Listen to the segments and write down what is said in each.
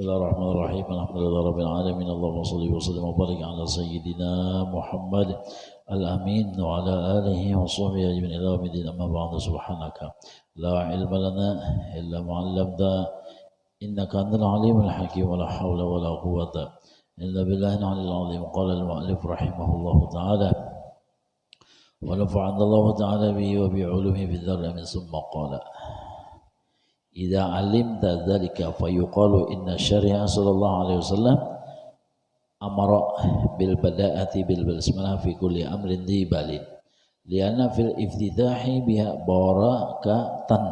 Bismillahirrahmanirrahim. Alhamdulillahirabbil alamin. Allahumma shalli wa sallim wa barik ala sayyidina Muhammad al-amin wa ala alihi wa sahbihi ajma'in ila yaumil din. Amma ba'du. Subhanaka la ilma lana illa ma 'allamtana innaka antal alimul hakim. Wa la haula wa la quwwata illa billahil aliyyil azim. Qala al-mu'allif rahimahullahu ta'ala wa nafa'ana Allahu ta'ala bihi wa bi 'ulumihi fid dar amin. Summa qala idza alimta dzalika fayuqalu inna syari'a sallallahu alaihi wasallam amara bil bada'ati bil basmalah fi kulli amrin dhibalin lianna fil iftitahi biha barakatan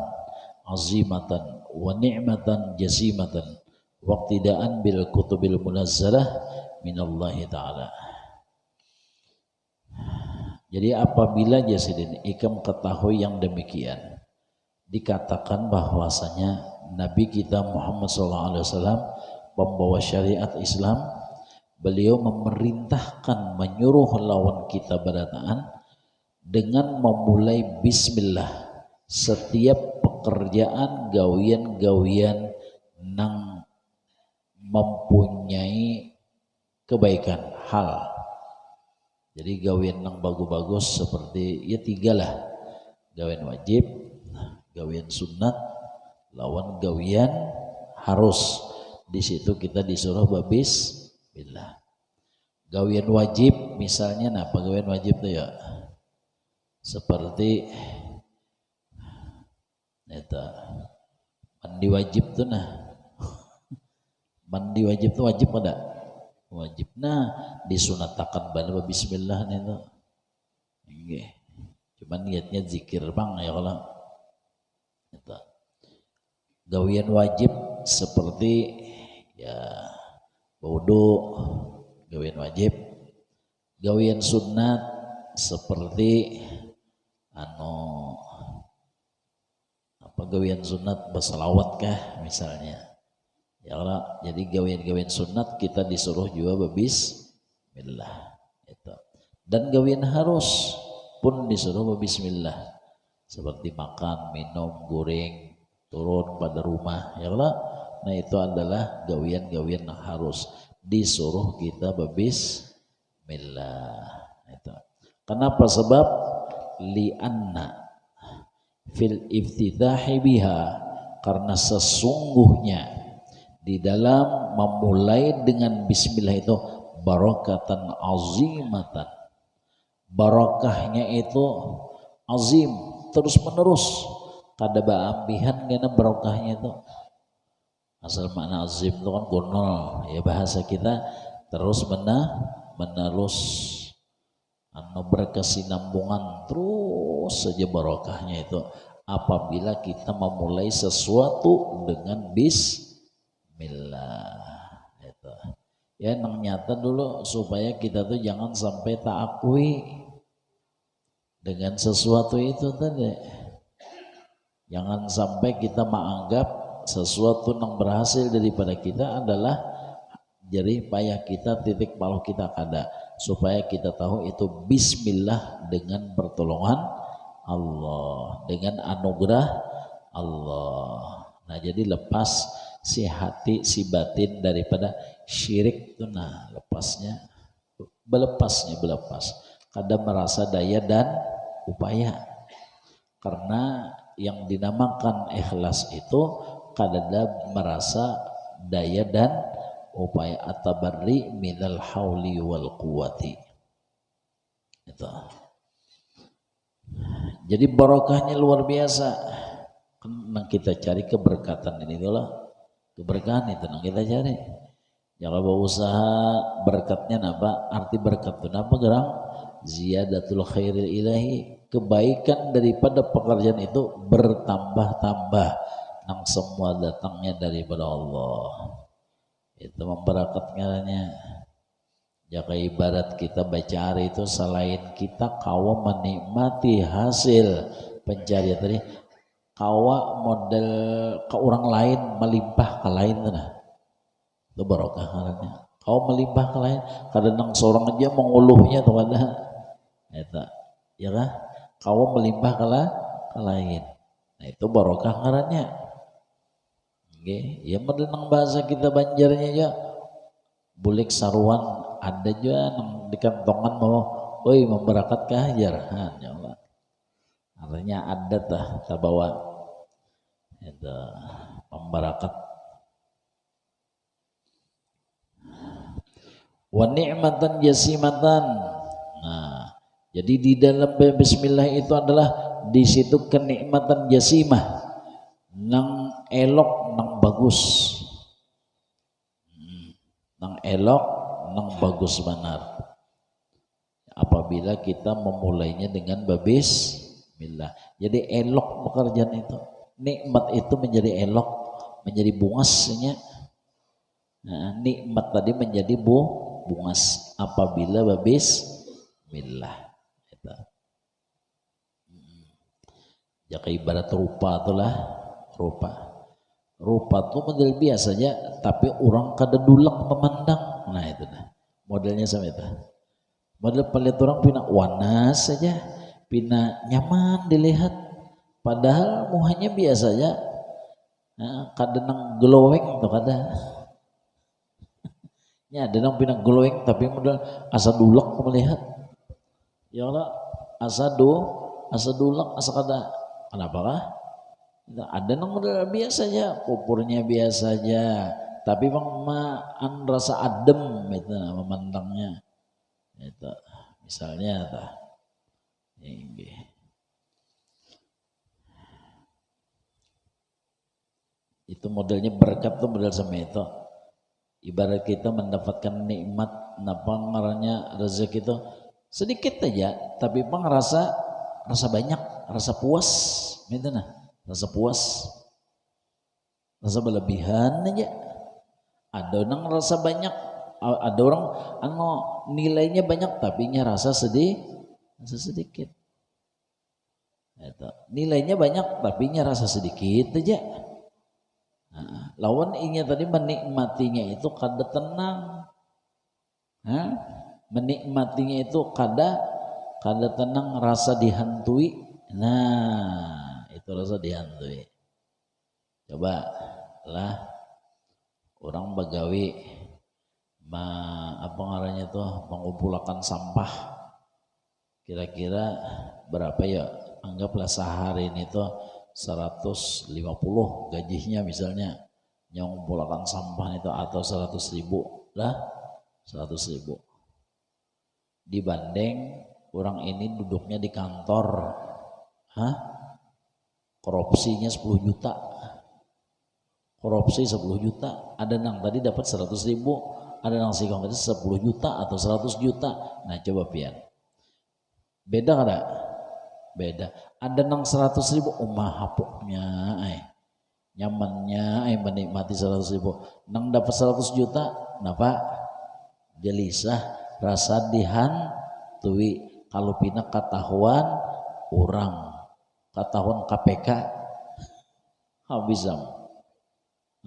azimatan wa ni'matan jasimatan waqtidaan bil kutubil munazzalah minallahi ta'ala. Jadi apabila jasidin ikam ketahui yang demikian, dikatakan bahwasanya Nabi kita Muhammad SAW pembawa syariat Islam, beliau memerintahkan menyuruh lawan kita berataan dengan memulai bismillah setiap pekerjaan gawian-gawian nang mempunyai kebaikan hal. Jadi gawian nang bagus-bagus seperti ya tiga lah, gawian wajib, gawian sunat, lawan gawian harus. Di situ kita disuruh bismillah. Gawian wajib misalnya, nah apa gawian wajib tuh ya? Seperti neta mandi wajib tuh nah. Mandi wajib tuh wajib ada? Wajib. Nah, disunatakan bala bismillah nih tuh. Nggih. Cuman niatnya zikir bang ya kalau gawian wajib seperti ya wudu, gawian wajib. Gawian sunat seperti apa gawian sunat berselawat kah misalnya. Ya Allah, jadi gawian-gawian sunat kita disuruh juga bismillah itu. Dan gawian harus pun disuruh bismillah. Seperti makan, minum, goreng, turun pada rumah, ya Allah. Nah itu adalah gawian-gawian yang harus disuruh kita bismillah. Itu. Kenapa? Sebab li'anna fil iftitahi biha, karena sesungguhnya di dalam memulai dengan bismillah itu barakatan azimatan. Barakahnya itu azim, terus menerus. Kada baambihan karena barokahnya itu. Asal makna azim itu kan gonol, ya bahasa kita terus menerus berkesinambungan terus saja barokahnya itu apabila kita memulai sesuatu dengan bismillah itu. Ya nang nyata dulu supaya kita tuh jangan sampai ta'akui dengan sesuatu itu tadi. Jangan sampai kita menganggap sesuatu yang berhasil daripada kita adalah jerih payah kita, titik paluh kita kada. Supaya kita tahu itu bismillah dengan pertolongan Allah, dengan anugerah Allah. Nah jadi lepas si hati, si batin daripada syirik itu, nah belepas. Kadang merasa daya dan upaya. Karena yang dinamakan ikhlas itu kadang merasa daya dan upaya, atabarri minal hauli wal quwati. Itu. Jadi barokahnya luar biasa. Karena kita cari keberkatan ini itulah. Keberkahan itu yang kita cari. Jangan berusaha berkatnya apa? Arti berkat itu apa gerang? Ziyadatul khairil ilahi. Kebaikan daripada pekerjaan itu bertambah-tambah. Yang semua datangnya daripada Allah. Itu memberakatkannya. Jika ibarat kita baca hari itu selain kita kawa menikmati hasil pencarian tadi, kawa model ke orang lain melimpah ke lain nah. Itu barokah karena kawa melimpah ke lain, kadang seorang aja menguluhnya tuh ada. Itu ya kan? Kawa melimpah ke lain. Nah itu barokah karena. Nggih, ya model nang bahasa kita Banjarnya ya bulik saruan ada juga nang di kantongan mau oi memberakat ke hajar. Ya Allah. Artinya ada tah bawa itu memberakat. Wa ni'matan jasimatan. Nah, jadi di dalam bismillah itu adalah di situ kenikmatan jasimah, nang elok, nang bagus, nang elok, nang bagus benar. Apabila kita memulainya dengan bismillah, jadi elok pekerjaan itu, nikmat itu menjadi elok, menjadi bungasnya. Nah, nikmat tadi menjadi bungas apabila bismillah. Ya kayak ibarat rupa itulah rupa tuh model biasanya tapi orang kada dulak memandang. Nah itu dah modelnya sama itu, model pelit orang pina warna saja, pina nyaman dilihat padahal muhanya biasanya kada nang glowing tuh kada ya ada nang pina glowing tapi model asa dulak melihat ya Allah asa dulak asa kada. Kenapa kah? Ada nang model biasa aja, kupurnya biasa aja, tapi bang rasa adem itu memandangnya. Itu misalnya ini. Itu modelnya berkat tuh model sama itu. Ibarat kita mendapatkan nikmat, napa ngarannya rezeki itu sedikit aja, tapi bang rasa banyak. Rasa puas, gitu nah, rasa puas, rasa berlebihan aja. Ada orang rasa banyak, ada orang nilainya banyak tapi nya rasa sedikit. Itu. Nilainya banyak tapi nya rasa sedikit aja. Nah, lawan inya tadi menikmatinya itu kada tenang, menikmatinya itu kada tenang, rasa dihantui. Nah itu rasa dihantui. Coba lah orang bagawi apa ngarannya tuh mengumpulkan sampah kira-kira berapa ya, anggaplah sehari ini tuh 150 gajinya misalnya yang mengumpulkan sampah itu, atau 100.000 lah, 100.000 dibanding orang ini duduknya di kantor. Korupsinya 10 juta, korupsi 10 juta, ada nang tadi dapat 100.000, ada nang sikong tadi 10 juta atau 100 juta. Nah coba pian, beda kada? Beda. Ada nang 100.000 hapuknya nyamannya menikmati 100.000, nang dapat 100 juta napa gelisah, rasa dihantui. Kalau pina ketahuan orang, ketahuan KPK habisam.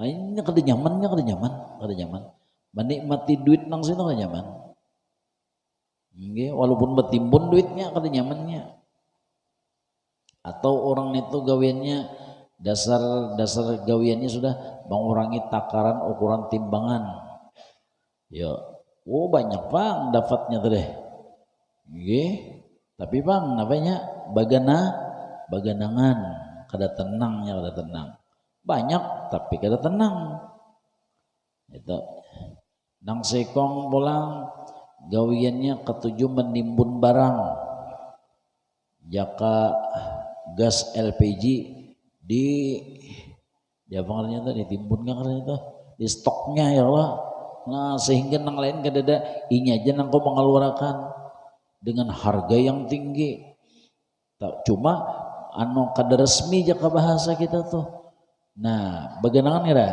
Nah ini kada nyaman. Menikmati duit nang situ kada nyaman. Nggih, walaupun betimbun duitnya kada nyamannya. Atau orang itu gawiannya dasar gawiannya sudah mengurangi takaran ukuran timbangan. Ya, banyak bang dapatnya tuh deh. Nggih, tapi bang namanya baganangan, kada tenang. Banyak tapi kada tenang. Itu nang sekong pulang gawiannya ketujuh menimbun barang. Jaka gas LPG di apa namanya tadi ditimbun kan itu di stoknya ya Allah. Nah sehingga nang lain kada ada inya aja nang kau mengeluarkan dengan harga yang tinggi. Cuma kada resmi jaka bahasa kita tuh. Nah baganangan kira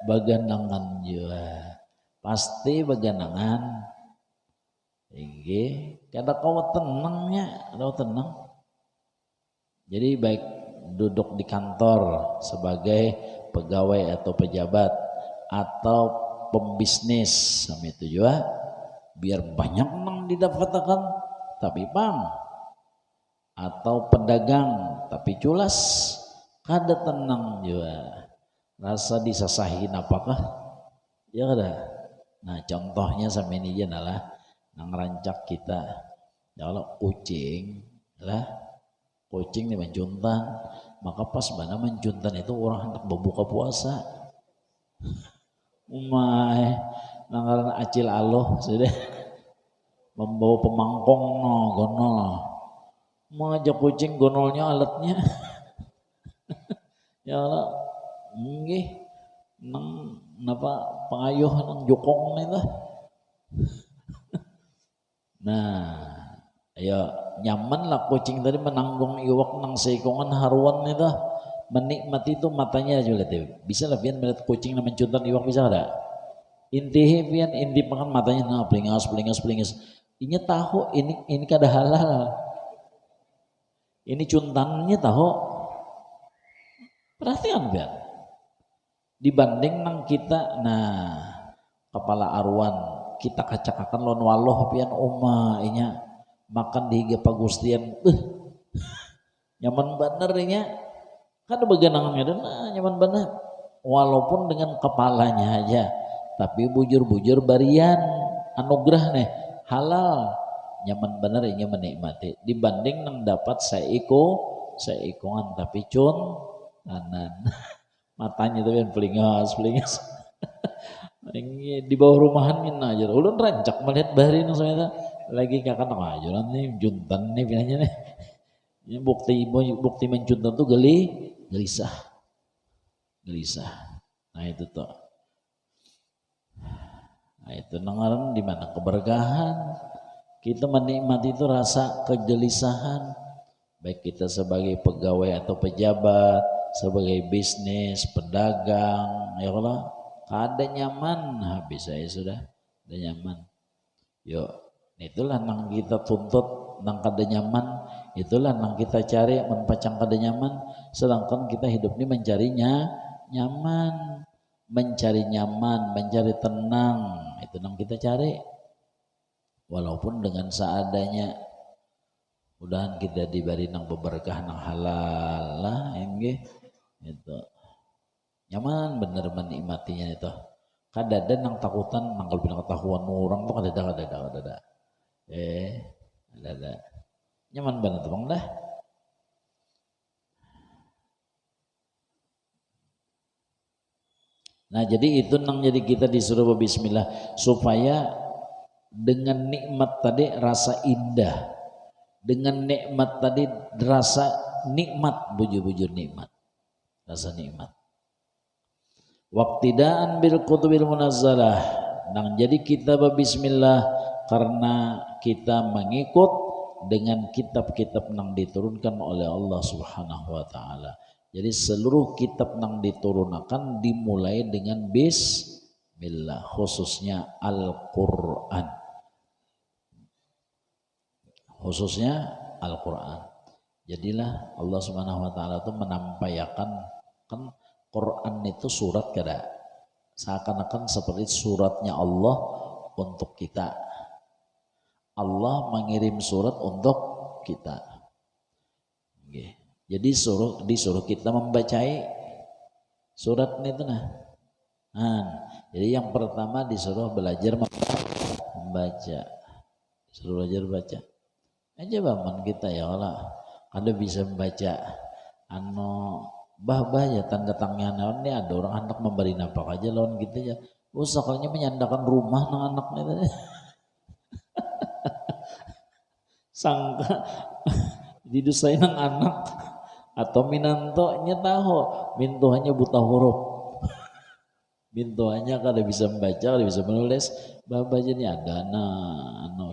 baganangan juga pasti baganangan. Ini kada kau tenangnya, kada tenang. Jadi baik duduk di kantor sebagai pegawai atau pejabat atau pembisnis sama itu juga biar banyak nang didapatkan tapi bang, atau pedagang tapi culas kada tenang juga. rasa disasahin apakah ya kada. Nah contohnya sama ini aja nalah nang rancak kita ya kalau kucing lah kucing nih mencuntan, maka pas mana mencuntan itu orang hendak berbuka puasa umai nang acil aloh sudah membawa pemangkong no gonol mengajak kucing gonolnya alatnya ya Allah nggih nang napa pengayuh nang jokong itu nah ya nyaman lah kucing tadi menanggung iwak nang seikongan haruan itu menikmati itu matanya aja lihat bisa lah pian melihat kucing nang mencuntan iwak bisa ada inti pian inti makan matanya nah pelingas ini tahu ini kada halal ini cuntannya tahu perhatian pian dibanding nang kita nah kepala aruan kita kacakakan lon waloh pian inya makan di higa pagustian nyaman bener inya kan beganangannya nah nyaman bener walaupun dengan kepalanya aja tapi bujur-bujur barian anugerah nih halal nyaman bener inya menikmati dibanding nang dapat seikongan tapi kanan matanya tuh kan pelingas di bawah rumahan mina aja ulun rancak melihat bahari nang saya lagi kakak nang aja nih juntan nih bilangnya nih ini bukti mencuntan tuh gelisah nah itu tuh nah itu nangaran di mana keberkahan kita menikmati itu rasa kegelisahan baik kita sebagai pegawai atau pejabat sebagai bisnis pedagang ya Allah ada nyaman habis saya sudah ada nyaman yuk itulah nang kita tuntut nang kada nyaman itulah nang kita cari menpacang kada nyaman sedangkan kita hidup ini mencarinya nyaman mencari tenang itu nang kita cari walaupun dengan seadanya mudahan kita diberi nang berkah nang halal lah enggih itu nyaman bener menikmatinya itu kadada nang takutan nang kalau ketahuan orang tuh kadada ada nyaman banget bang dah nah jadi itu nang jadi kita disuruh berbismillah supaya dengan nikmat tadi rasa indah dengan nikmat tadi rasa nikmat bujur-bujur nikmat rasa nikmat waqtidaan bil kutubil munazzalah nang jadi kita berbismillah karena kita mengikut dengan kitab-kitab nang diturunkan oleh Allah Subhanahu wa taala. Jadi seluruh kitab nang diturunkan dimulai dengan bismillah khususnya Al-Qur'an. Khususnya Al-Qur'an. Jadilah Allah Subhanahu wa taala itu menampaikan kan Quran itu surat kada seakan-akan seperti suratnya Allah untuk kita. Allah mengirim surat untuk kita. Jadi disuruh kita membacai surat itu nah. Jadi yang pertama disuruh belajar membaca. Disuruh belajar baca. Aja baman kita ya Allah. Kada bisa membaca bah ya tanda tangan naon nih ada orang anak memberi nafkah aja lawan gitu ya. Usahakannya menyandakan rumah nang anaknya. Sangka didusain nang anak atau minantonya tahu mintuhannya buta huruf mintuhannya kada bisa membaca kada bisa menulis baba jadi ada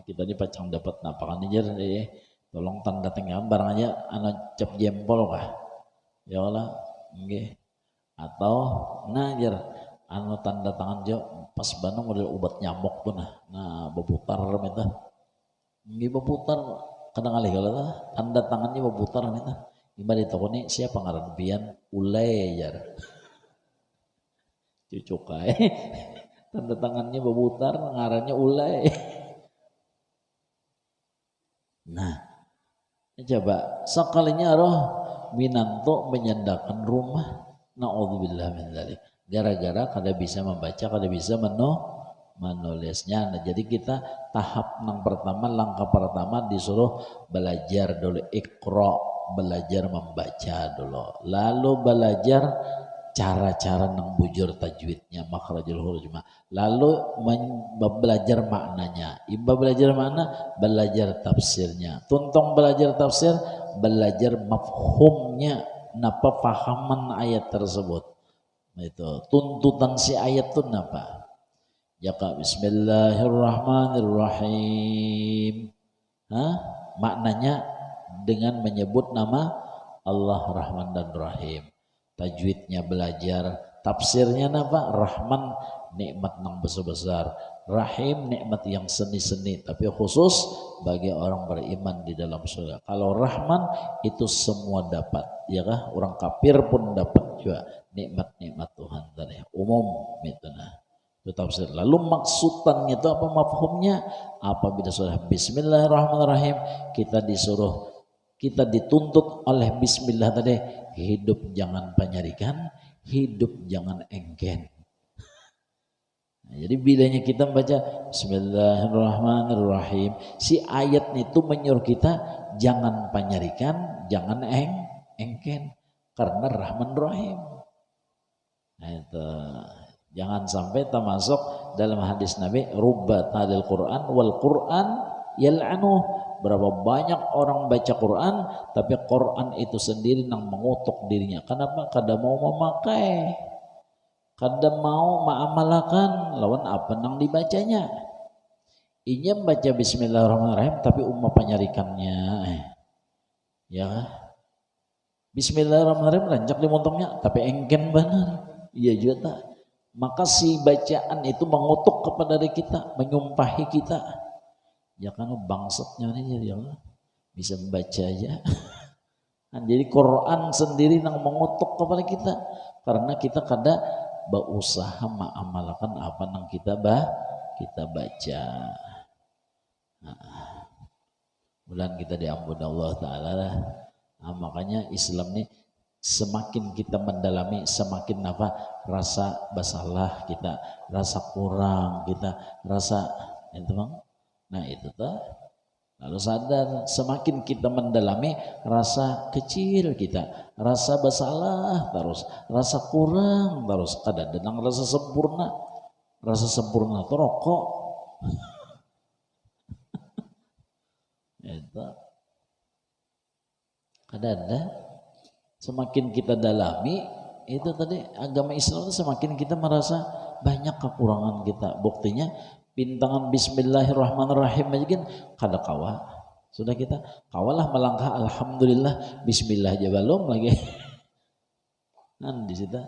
kita ini pacang dapat napakan aja tolong tanda tangan barang aja anak cap jempol kah ya Allah nggih atau najar tanda tangan jo pas banang model obat nyamuk tuh nah beputar itu nggih beputar kadang alih kalau tanda tangannya beputar itu gimana di toko nih siapa ngaran pian ulai jar cucu kai tanda tangannya beputar ngarannya ulai nah coba sekalinya roh minanto menyandakan rumah Naudzubillah min dzalik. Gara-gara kada bisa membaca, kada bisa menulisnya. Nah, jadi kita tahap yang pertama, langkah pertama disuruh belajar dulu, iqra, belajar membaca dulu. Lalu belajar cara-cara nang bujur tajwidnya, makhrajul huruf. Lalu belajar maknanya. Imba belajar makna, belajar tafsirnya. Tuntung belajar tafsir, belajar mafhumnya, napa pahaman ayat tersebut. Itu tuntutan si ayat itu napa? Ya Kak, bismillahirrahmanirrahim. Maknanya dengan menyebut nama Allah Rahman dan Rahim. Tajwidnya belajar, tafsirnya napa? Rahman nikmat yang besar-besar, Rahim nikmat yang seni-seni, tapi khusus bagi orang beriman di dalam surga. Kalau Rahman itu semua dapat, ya kah? Orang kafir pun dapat juga nikmat-nikmat Tuhan tadi, umum itu nah. Itu tafsir. Lalu maksudannya itu apa, mafhumnya? Apabila sudah bismillahirrahmanirrahim, kita dituntut oleh bismillah tadi, hidup jangan penyarikan, hidup jangan engken. Nah, jadi bilanya kita membaca bismillahirrahmanirrahim, si ayat itu menyuruh kita jangan penyarikan, jangan engken, karena Rahman Rahim. Nah, itu jangan sampai termasuk dalam hadis Nabi, rubba talil Quran wal Quran yal'anuh. Berapa banyak orang baca Quran, tapi Quran itu sendiri yang mengutuk dirinya. Kenapa? Kada mau memakai, kada mau mengamalkan lawan apa nang dibacanya. Inya baca bismillahirrahmanirrahim, tapi umma penyarikannya. Ya, bismillahirrahmanirrahim rancak dimontongnya, tapi engken benar. Iya juga tak. Maka si bacaan itu mengutuk kepada diri kita, menyumpahi kita. Ya kan bangsatnya ini ya Allah, bisa membaca aja. Jadi Quran sendiri yang mengutuk kepada kita, karena kita kada berusaha mengamalkan apa yang kita baca. Nah, bulan kita diampuni Allah Ta'ala lah. Nah, makanya Islam ini semakin kita mendalami, semakin apa, rasa bersalah kita, rasa kurang kita, rasa itu bang. Nah itu tuh, lalu sadar, semakin kita mendalami rasa kecil kita, rasa bersalah terus, rasa kurang terus, kadang-kadang rasa sempurna itu rokok. Itu kadang-kadang semakin kita dalami itu tadi agama Islam itu, semakin kita merasa banyak kekurangan kita. Buktinya bintangan bismillahirrahmanirrahim aja kan kada kawa. Sudah kita kawalah melangkah alhamdulillah, bismillah aja belum lagi. Kan di situ.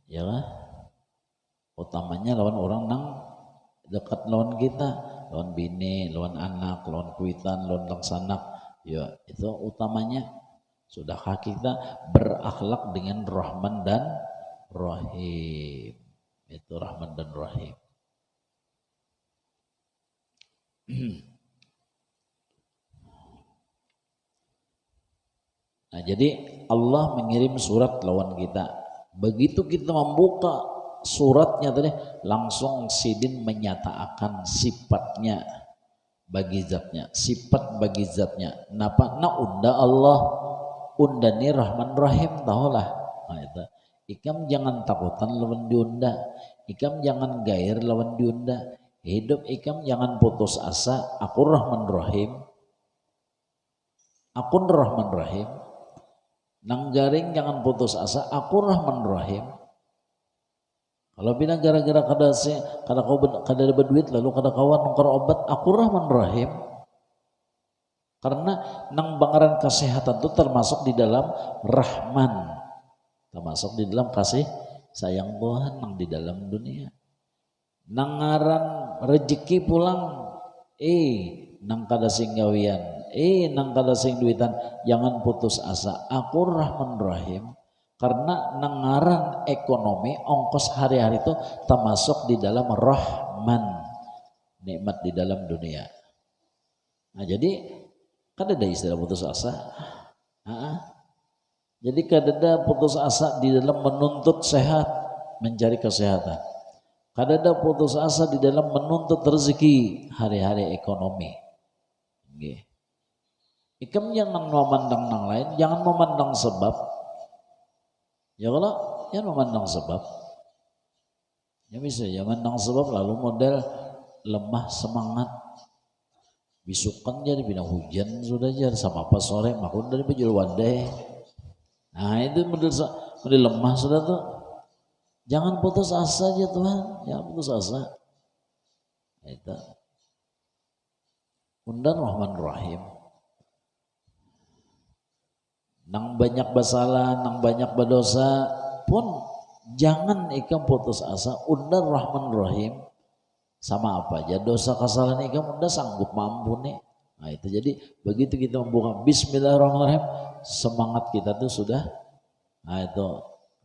Ya lah. Utamanya lawan orang nang dekat lawan kita, lawan bini, lawan anak, lawan kuitan, lawan langsanak. Ya, itu utamanya. Sudahkah kita berakhlak dengan Rahman dan Rahim? Itu Rahman dan Rahim. Nah, jadi Allah mengirim surat lawan kita. Begitu kita membuka suratnya tadi, langsung sidin menyatakan sifatnya bagi zatnya, sifat bagi zatnya. Napa? Na unda Allah, undani Rahman Rahim, tahulah. Nah, itu. Ikam jangan takutan lawan diunda, ikam jangan gair lawan diunda, hidup ikam jangan putus asa. Aku Rahman Rahim, aku Rahman Rahim. Nang garing jangan putus asa, aku Rahman Rahim. Kalau bina gara-gara kada ada berduit lalu kada kawan nungkar obat, aku Rahman Rahim. Karena nang bangaran kesehatan itu termasuk di dalam Rahman, termasuk di dalam kasih sayang Tuhan nang di dalam dunia. Nangaran rezeki pulang, nang kada sing gawian, nang kada sing duitan, jangan putus asa. Aku Rahman Rahim. Karena nangaran ekonomi ongkos hari-hari itu termasuk di dalam Rahman, nikmat di dalam dunia. Nah jadi kada ada istilah putus asa. Jadi kadada putus asa di dalam menuntut sehat, mencari kesehatan. Kadada putus asa di dalam menuntut rezeki, hari-hari ekonomi. Nggih. Ikam jangan memandang yang lain, jangan memandang sebab. Ya kalau jangan memandang sebab. Ya bisa, jangan memandang sebab lalu model lemah semangat. Bisukan jadi bina hujan sudah jadi sama apa sore makun dari bejul wadai. Nah itu model lemah sudah tuh. Jangan putus asa aja Tuhan, jangan putus asa. Itu. Undan Rahman Rahim. Nang banyak bersalah, nang banyak berdosa pun jangan ikam putus asa. Undan Rahman Rahim. Sama apa aja dosa kesalahan ikam udah sanggup mampu nih. Nah itu jadi begitu kita membuka Bismillahirrahmanirrahim, semangat kita tuh sudah. Nah itu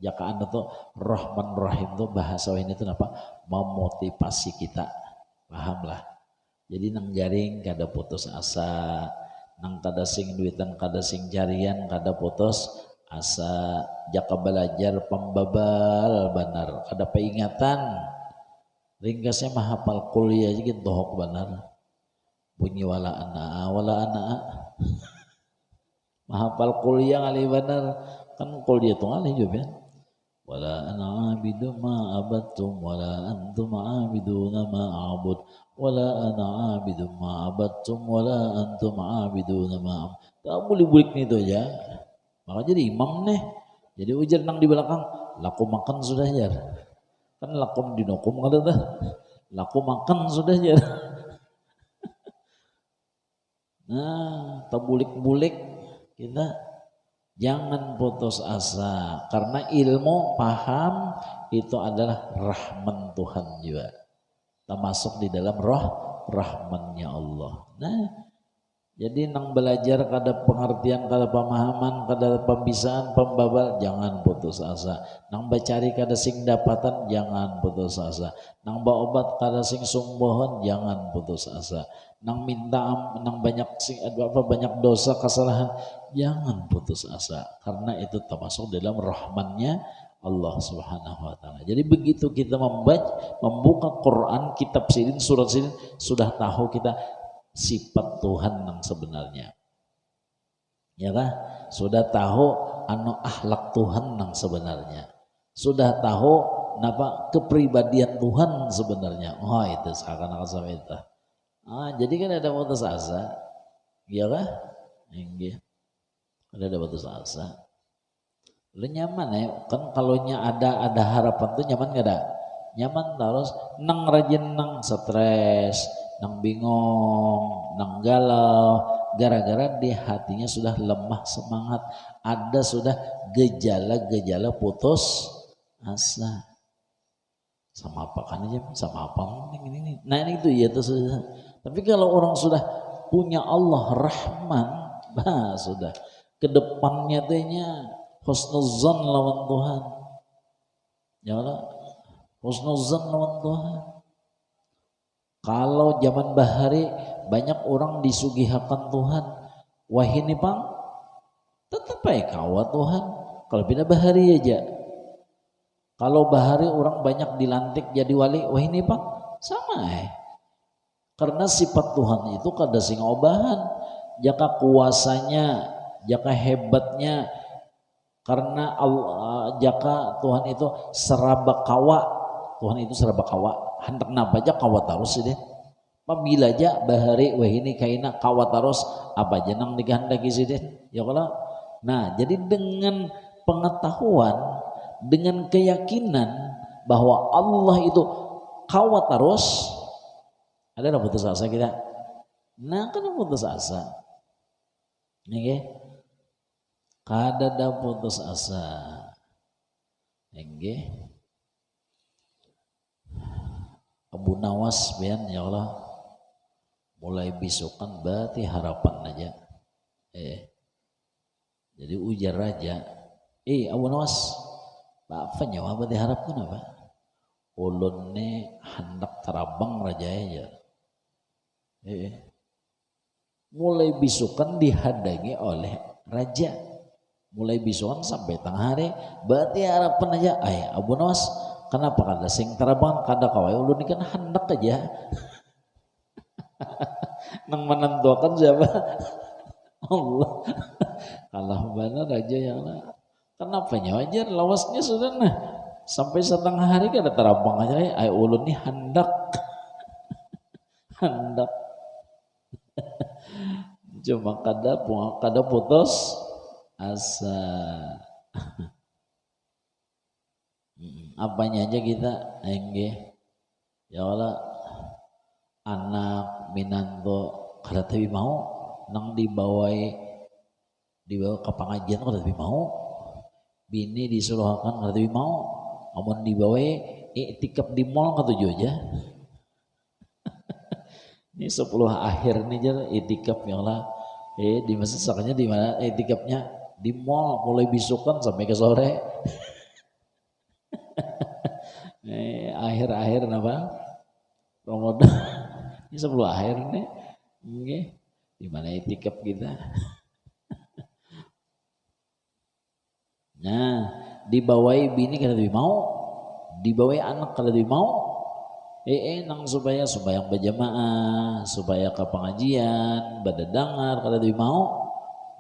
jakaan itu Rahman Rahim tuh bahasa ini tuh apa? Memotivasi kita, pahamlah. Jadi nang jaring kada putus asa, nang kada sing duitan kada sing jarian kada putus asa, jaka belajar pembabal benar, kada peingatan. Ringkasnya mah hafal kuliah aja gitu dohok benar. Bunyi wala ana. Mahafal kuliah kali benar. Kan kuliah tuh kali juga ya. Wala ana abidu ma abattum wala antum abiduna ma a'bud. Wala ana abidu ma abattum wala antum abiduna ma a'bud. Tak boleh bulik nih tuh aja. Maka jadi imam nih. Jadi ujar nang di belakang, laku makan sudah jar. Kan lakum dinokum kada dah. Laku makan sudah jar. Nah, tabulik-bulik kita jangan putus asa karena ilmu paham itu adalah rahman Tuhan juga. Termasuk di dalam rahmannya Allah. Nah, jadi nang belajar kada pengertian, kada pemahaman, kada pembisaan, pembabal, jangan putus asa. Nang bacari kada sing dapatan, jangan putus asa. Nang baobat kada sing sumbohon, jangan putus asa. Nang minta nang banyak sing banyak dosa kesalahan, jangan putus asa. Karena itu termasuk dalam rahmannya Allah Subhanahu wa taala. Jadi begitu kita membuka Quran, kitab sirin, surat sirin, sudah tahu kita sifat Tuhan yang sebenarnya, ya kan? Sudah tahu anu akhlak Tuhan yang sebenarnya, sudah tahu napa kepribadian Tuhan sebenarnya. Oh itu seakan-akan sama itu. Jadi kan ada putus asa, ya kan? Enggak, ada putus asa. Lu nyaman ya? Kan kalau ada harapan tuh nyaman gak ada? Nyaman terus, nang rajin nang stres, nang bingung, nang galau, gara-gara di hatinya sudah lemah semangat, ada sudah gejala-gejala putus asa. Sama apa kan aja, sama apa ini. Nah ini itu ya tuh sudah. Tapi kalau orang sudah punya Allah Rahman, bah sudah kedepannya tehnya husnuzan lawan Tuhan. Ya Allah, husnuzan lawan Tuhan. Kalau zaman bahari banyak orang disugihakan Tuhan. Wah ini bang, tetap aja kawat Tuhan. Kalau bina bahari aja. Kalau bahari orang banyak dilantik jadi wali. Wah ini bang, sama Karena sifat Tuhan itu kada sing obahan. Jaka kuasanya, jaka hebatnya. Karena Allah, jaka Tuhan itu seraba kawa. Tuhan itu seraba kawa. Hendak napa aja kawat terus deh. Apabila aja bahari wah ini kaina kawat terus apa aja nang digahendaki sih deh. Ya kalau. Nah, jadi dengan pengetahuan, dengan keyakinan bahwa Allah itu kawat terus, ada putus asa kita. Nah, kan putus asa. Nih, kada putus asa. Nggih. Abu Nawas bian ya Allah mulai bisukan berarti harapan aja. Jadi ujar raja. Abu Nawas, apa nyawa berarti harapkan apa? Ulun ne hendak terabang raja aja. Mulai bisukan dihadangi oleh raja. mulai bisuan sampai tengah hari berarti harapan aja Abu Nawas kenapa kada sing terbang kada kawai ulun ini kan hendak aja nang menentukan siapa Allah kalah benar aja yang kenapa wajar lawasnya sudah nah sampai setengah hari kada terbang aja ulun ini hendak hendak cuma kada putus asa. Apanya aja kita enggak ya Allah anak minanto kada tapi mau nang dibawa ke pengajian kada tapi mau bini disuruhkan kada tapi mau amun dibawa iktikaf di mall ketujuh aja ini 10 akhir nih aja iktikaf ya Allah di masjid sakanya di mana iktikafnya di mall mulai bisukan sampai ke sore akhir-akhir apa Ramadan ini 10 akhir nih okay. Di mana itikaf kita nah dibawai bini kada lebih mau dibawai anak kada lebih mau nang supaya sembahyang berjamaah supaya ke pengajian berdedangar kada lebih mau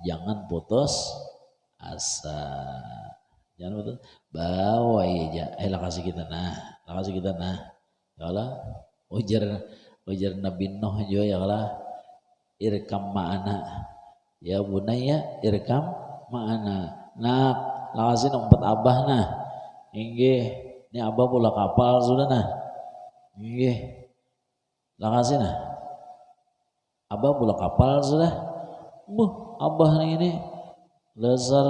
jangan putus asa jangan putus bawa aja kasih kita nah ya Allah ujar Nabi Nuh juga ya Allah irkam ma'ana ya bunaya irkam ma'ana nah lakasi nompat abah nah inggih ini abah pula kapal sudah nah inggih lakasi nah abah pula kapal sudah abah ini lesar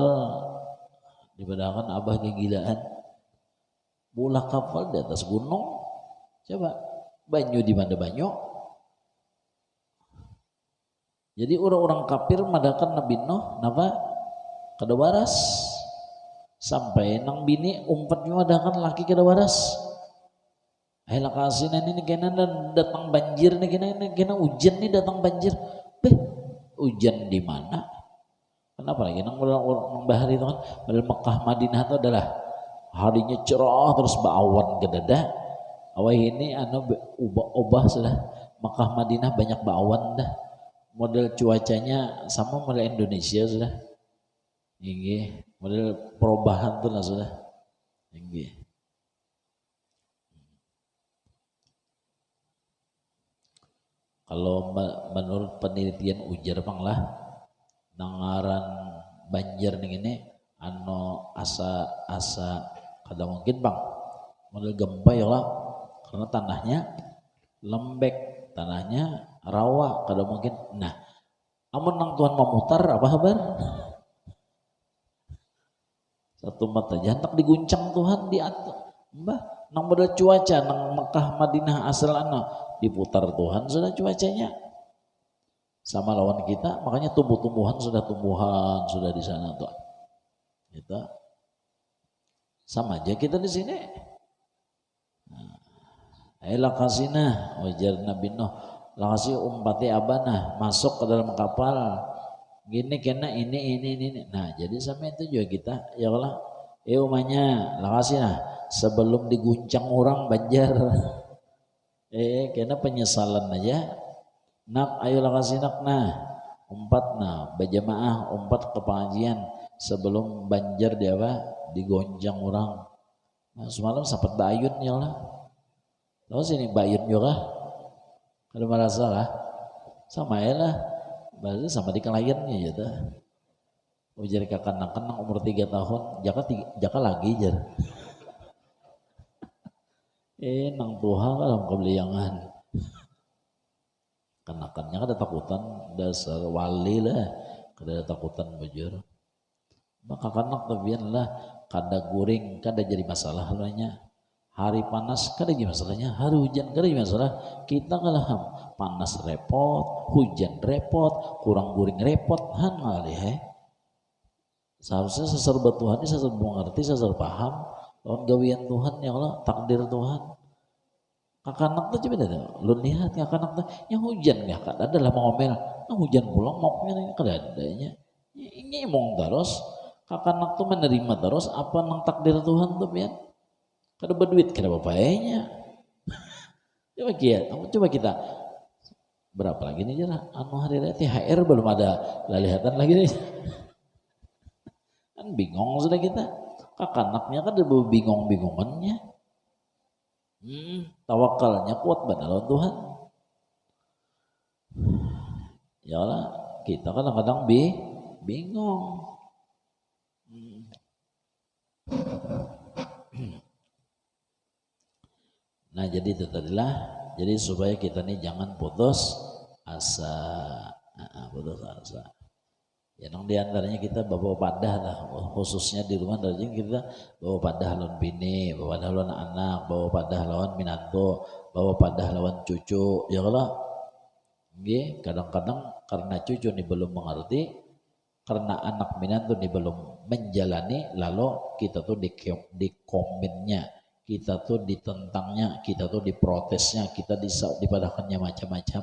dibadakan abah kegilaan bola kapal di atas gunung coba banyu di mana banyu jadi orang-orang kafir madakan Nabi Nuh napa kada waras sampai nang bini umpatnya madakan laki kada waras lakasina ini kena datang banjir nih kena hujan nih datang banjir hujan di mana kenapa lagi nang bahari itu kan padahal Mekah Madinah itu adalah harinya cerah terus baawan kedada awal ini ubah sudah Mekah Madinah banyak baawan dah model cuacanya sama model Indonesia sudah ini model perubahan tuh lah sudah ini kalau menurut penelitian ujar bang lah nangaran banjir nih ini asa kada mungkin bang model gempa ya lah karena tanahnya lembek tanahnya rawa kada mungkin nah amun nang Tuhan memutar apa kabar satu mata jantak diguncang Tuhan diatur mbah nang model cuaca nang Mekah Madinah asal diputar Tuhan sudah cuacanya sama lawan kita makanya tumbuhan sudah di sana tuh kita sama aja kita di sini lakasina wajar Nabi Nuh lakasi umpati abana masuk ke dalam kapal gini kena ini nah jadi sampai itu juga kita ya Allah umanya lakasina sebelum diguncang orang banjar kena penyesalan aja nak ayo lakasinak nah umpat nah berjamaah umpat ke pengajian sebelum banjir dia digonjang orang nah, semalam sapat bayun ya Allah tahu sini bayun juga kalau merasa lah sama ya lah berarti sama di kliennya gitu ujar kakan-kakan umur 3 tahun jaka lagi jar nang Tuhan dalam kebeliangan kanakannya kada takutan dasar wali lah kada takutan bujur maka kanak tabian lah kada guring kada jadi masalah lainnya hari panas kada jadi masalahnya hari hujan kada jadi masalah kita kalah panas repot hujan repot kurang guring repot kali seharusnya seserba Tuhan ini seserba mengerti seserba paham lawan gawian Tuhan ya Allah takdir Tuhan kakak-anak tuh coba dah lu lihat kakak-anak tuh yang hujan nggak kada ada lah mau ngomel yang hujan pulang mau kada adanya ini emong terus Kakanak tuh menerima terus apa nang takdir Tuhan tuh pian. Kada berduit kada bapaknya. Coba kita berapa lagi nih jera anu hari raya THR belum ada lalihatan lagi nih. Kan bingung sudah kita. Kakanaknya kan ada bingung-bingungannya. Tawakalnya kuat benar lawan Tuhan. Ya lah, kita kadang-kadang bingung. Nah jadi itu tadilah, jadi supaya kita nih jangan putus asa, putus asa. Ya nang diantaranya kita bawa padah lah, khususnya di rumah dari kita bawa padah lawan bini, bawa padah lawan anak, bawa padah lawan minantu, bawa padah lawan cucu. Ya kalau, kadang-kadang karena cucu nih belum mengerti, karena anak minantu nih belum menjalani, lalu kita tuh di komennya, kita tuh ditentangnya, kita tuh diprotesnya, kita dipadahkannya macam-macam,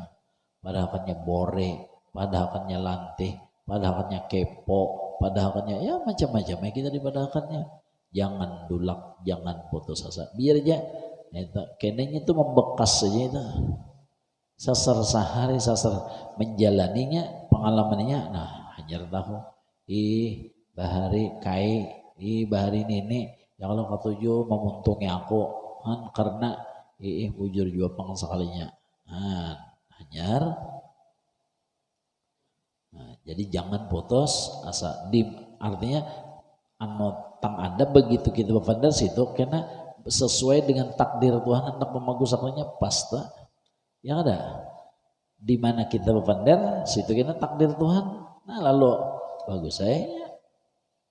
padahkannya bore, padahkannya lantih, padahkannya kepo, padahkannya ya macam-macam ya kita dipadahkannya. Jangan dulak, jangan putus asa. Biar aja, kenanya itu membekas saja itu. Sasar sehari, sasar menjalaninya, pengalamannya, nah hanya tahu, bahari kai, bahari ini, yang kalau ketujuh memuntungi aku, kan karena bujur juga sekalinya, hanyar. Nah, jadi jangan putus asa. Artinya tang Anda begitu kita berpandang situ, karena sesuai dengan takdir Tuhan hendak memagusakannya pasta. Yang ada di mana kita berpandang situ kena takdir Tuhan. Nah lalu bagus saya.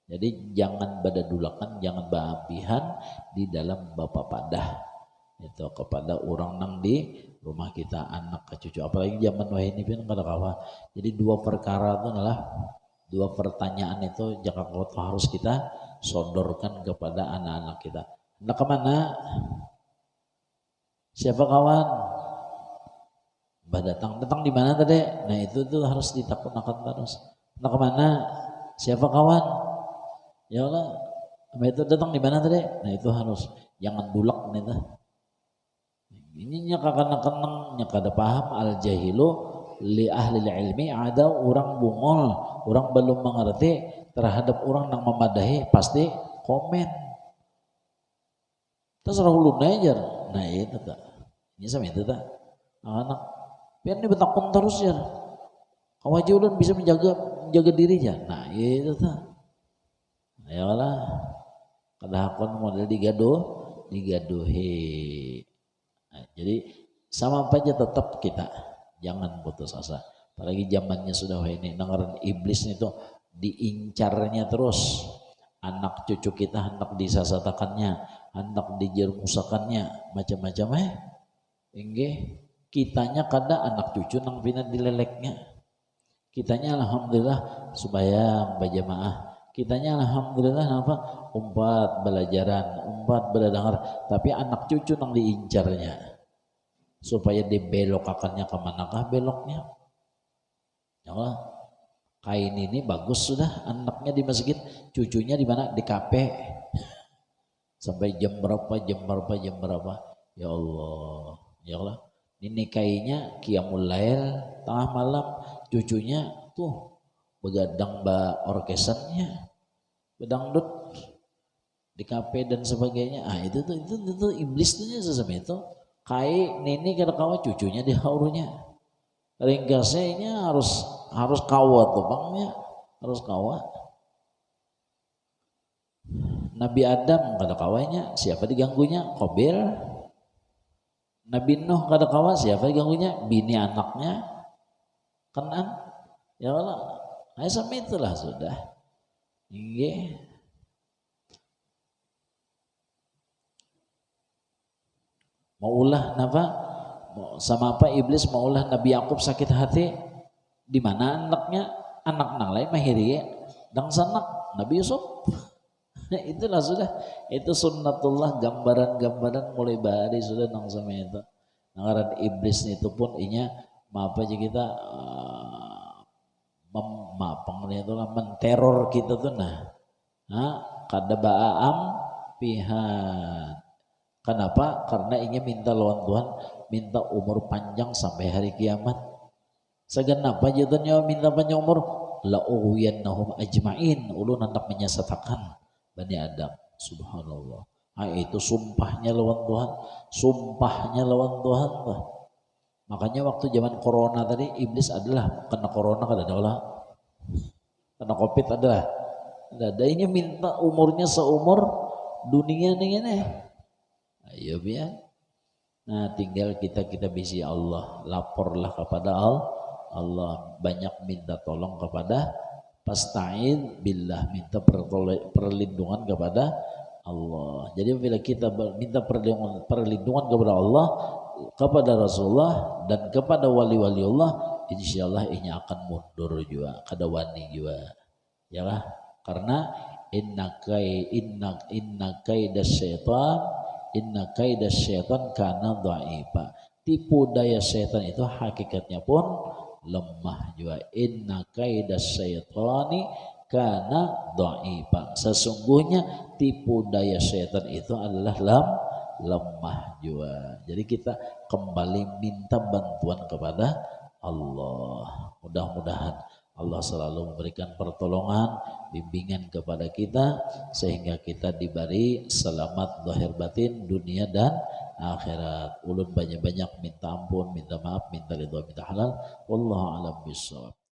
Jadi jangan badadulakan, jangan baabihan di dalam bapak padah itu kepada orang nang di rumah kita, anak ke cucu. Apalagi zaman wah ini pun kada kawa. Jadi dua perkara itu adalah dua pertanyaan itu jangka harus kita sodorkan kepada anak-anak kita. Hendak kemana? Siapa kawan? Bah datang di mana tadi? Nah itu tuh harus ditakut-takut terus. Nah kemana? Siapa kawan? Ya Allah, itu datang di mana tadi? Nah itu harus jangan bulak nih tuh. Ininya kakak-kakak kada paham al jahilu li ahli ilmi, ada orang bungol, orang belum mengerti terhadap orang yang memadahi pasti komen. Terserah ulun aja. Nah itu tak. Ini sama itu tak. Anak biar ini betakun terus ya. Kawaji ulun bisa menjaga diri ya. Nah itu tak. Nah, ya lah. Kadahakon model digaduhi. Nah, jadi sama aja tetap kita jangan putus asa. Apalagi zamannya sudah ini dengaran iblis itu diincarnya terus. Anak cucu kita hendak disasatakannya, hendak dijermusakannya, macam-macam Inggih. Kitanya kada anak cucu nang pina dileleknya. Kitanya alhamdulillah supaya berjamaah. Kitanya alhamdulillah apa? Umpat belajaran, umpat berdengar. Tapi anak cucu nang diincarnya. Supaya dibelokakannya kemanakah beloknya. Ya Allah. Kain ini bagus sudah, anaknya di masjid, cucunya di mana? Di kafe. Sampai jam berapa? Ya Allah. Ya Allah. Ini kayaknya qiyamul lail tengah malam, cucunya tuh begadang orkesannya, bedangdut di kafe dan sebagainya. Itu iblis tuh sesama itu. Kai nini kada kawa cucunya di haurunya. Ringkasnya ini harus kawa tuh bangnya, harus kawa. Nabi Adam kada kawanya, siapa diganggunya? Qabil. Nabi Nuh kada kawan, siapa diganggunya? Bini anaknya Kanan. Ya Allah, sama itulah sudah. Inggih. Mau ulah napa? Sama apa iblis mau ulah Nabi Yakub sakit hati? Di mana anaknya? Anak nang lain mahiri dang sanak Nabi Yusuf. Nah, itulah sudah, itu sunnatullah, gambaran-gambaran mulai bari sudah nang sama itu. Nangaran iblis itu pun inya maaf aja kita menteror kita tuh nah. Kada ba'am pihan. Kenapa? Karena ingin minta lawan Tuhan, minta umur panjang sampai hari kiamat. Segenap aja minta panjang umur, la uwiyannahum ajma'in, ulun hendak menyesatakan Bani Adam. Subhanallah. Itu sumpahnya lawan Tuhan, sumpahnya lawan Tuhan. Makanya waktu zaman corona tadi, iblis adalah kena corona kada ada, kena covid adalah. Dadanya minta umurnya seumur dunia nih ini. Ayo biar. Nah tinggal kita bisi Allah, laporlah kepada Allah, banyak minta tolong kepada pasta'in billah, minta perlindungan kepada Allah. Jadi bila kita minta perlindungan kepada Allah, kepada Rasulullah dan kepada wali-wali Allah, insyaallah ini akan mundur juga, kada wani juga. Ya lah. Karena inna kaidas syaitan kana dha'ifa. Tipu daya syaitan itu hakikatnya pun lemah juga. Inna kaidas syaitani kana dha'ifa. Sesungguhnya tipu daya syaitan itu adalah lemah juga. Jadi kita kembali minta bantuan kepada Allah. Mudah-mudahan Allah selalu memberikan pertolongan, bimbingan kepada kita sehingga kita diberi selamat zahir batin dunia dan akhirat. Ulun banyak-banyak minta ampun, minta maaf, minta ridha, minta halal. Wallahu a'lam bishawab.